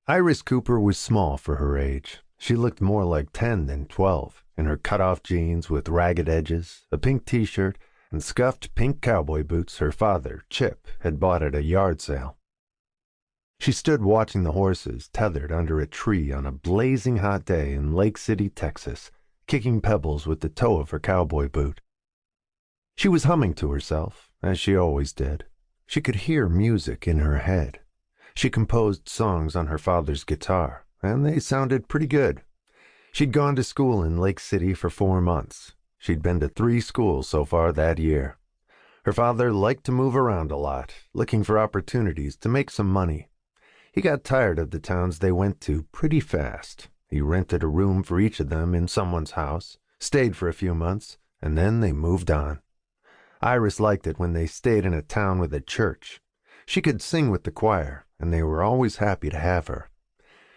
Iris Cooper was small for her age. She looked more like 10 than 12, in her cut-off jeans with ragged edges, a pink t-shirt, and scuffed pink cowboy boots her father, Chip, had bought at a yard sale. She stood watching the horses tethered under a tree on a blazing hot day in Lake City, Texas, kicking pebbles with the toe of her cowboy boot. She was humming to herself, as she always did. She could hear music in her head. She composed songs on her father's guitar, and they sounded pretty good. She'd gone to school in Lake City for 4 months. She'd been to 3 schools so far that year. Her father liked to move around a lot, looking for opportunities to make some money. He got tired of the towns they went to pretty fast. He rented a room for each of them in someone's house, stayed for a few months, and then they moved on. Iris liked it when they stayed in a town with a church. She could sing with the choir, and they were always happy to have her.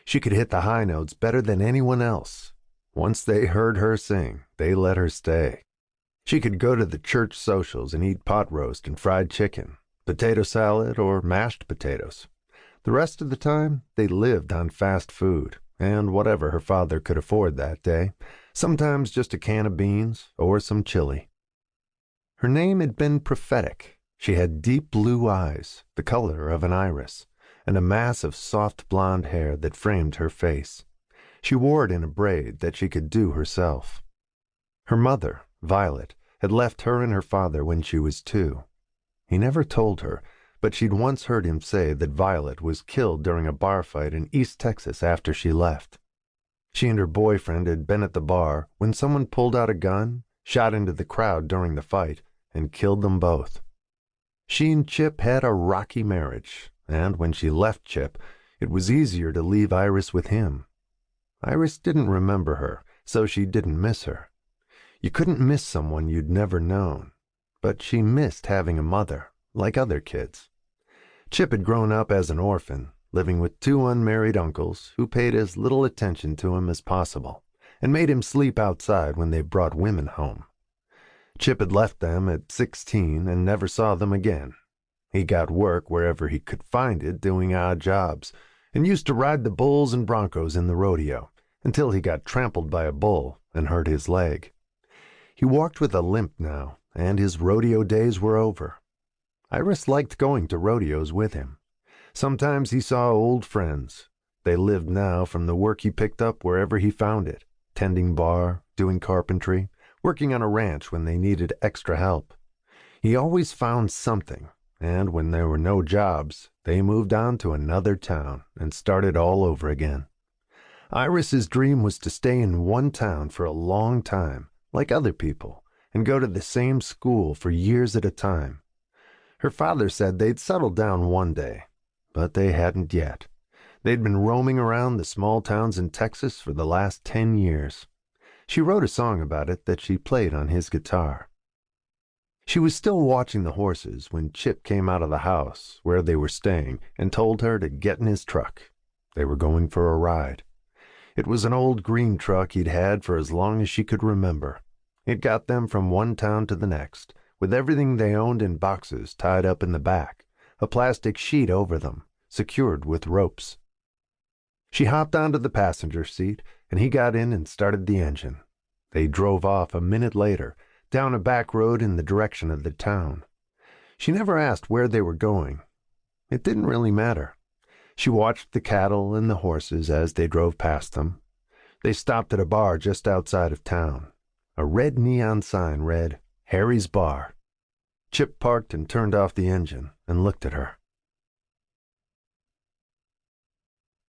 She could hit the high notes better than anyone else. Once they heard her sing, they let her stay. She could go to the church socials and eat pot roast and fried chicken, potato salad, or mashed potatoes. The rest of the time, they lived on fast food, and whatever her father could afford that day, sometimes just a can of beans or some chili. Her name had been prophetic. She had deep blue eyes, the color of an iris, and a mass of soft blonde hair that framed her face. She wore it in a braid that she could do herself. Her mother, Violet, had left her and her father when she was 2. He never told her, but she'd once heard him say that Violet was killed during a bar fight in East Texas after she left. She and her boyfriend had been at the bar when someone pulled out a gun, shot into the crowd during the fight, and killed them both. She and Chip had a rocky marriage, and when she left Chip, it was easier to leave Iris with him. Iris didn't remember her, so she didn't miss her. You couldn't miss someone you'd never known, but she missed having a mother, like other kids. Chip had grown up as an orphan, living with 2 unmarried uncles who paid as little attention to him as possible and made him sleep outside when they brought women home. Chip had left them at 16 and never saw them again. He got work wherever he could find it doing odd jobs and used to ride the bulls and broncos in the rodeo until he got trampled by a bull and hurt his leg. He walked with a limp now, and his rodeo days were over. Iris liked going to rodeos with him. Sometimes he saw old friends. They lived now from the work he picked up wherever he found it, tending bar, doing carpentry, working on a ranch when they needed extra help. He always found something, and when there were no jobs, they moved on to another town and started all over again. Iris's dream was to stay in one town for a long time, like other people, and go to the same school for years at a time. Her father said they'd settle down one day, but they hadn't yet. They'd been roaming around the small towns in Texas for the last 10 years. She wrote a song about it that she played on his guitar. She was still watching the horses when Chip came out of the house where they were staying and told her to get in his truck. They were going for a ride. It was an old green truck he'd had for as long as she could remember. It got them from one town to the next, with everything they owned in boxes tied up in the back, a plastic sheet over them, secured with ropes. She hopped onto the passenger seat, and he got in and started the engine. They drove off a minute later, down a back road in the direction of the town. She never asked where they were going. It didn't really matter. She watched the cattle and the horses as they drove past them. They stopped at a bar just outside of town. A red neon sign read, "Harry's Bar." Chip parked and turned off the engine and looked at her.